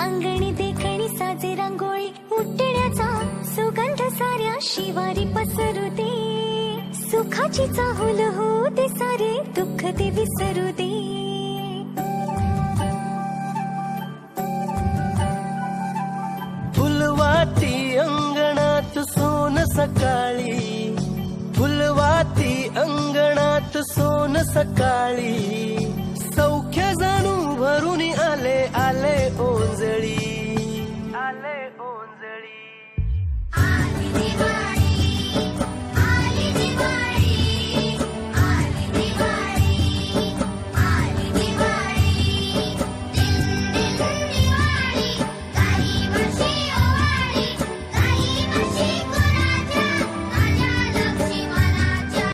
अंगणी देखणी साजे रांगोळी उठण्याचा सुगंध साऱ्या शिवारी पसरू दे. सुखाची चाहुल होऊ दे सारे दुःख ते विसरू दे. फुलवाती अंगणात सोन सकाळी, फुलवाती अंगणात सोन सकाळी. सौख्य जाणू भरून आले आले ओंजळी, आले ओंजळी. आली दिवाळी, आली दिवाळी, आली दिवाळी, आली दिवाळी. दिल दिल दिवाळी, काही वर्षी ओवाळी, काही वर्षी कोणाच्या, माझ्या लक्ष्मीपणाच्या.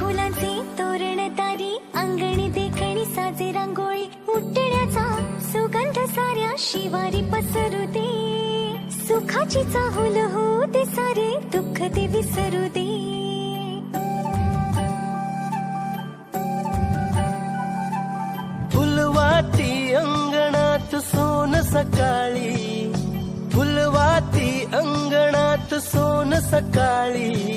फुलांचे तोरण तारी अंगणी देखणी साजे रांगोळी उठण्याचा सुगंध साऱ्या शिवारी पसरू दे. सुखाची चाहुल होऊ दे सारे दुःख ते विसरू दे. फुलवाती अंगणात सोन सकाळी, फुलवाती अंगणात सोन सकाळी.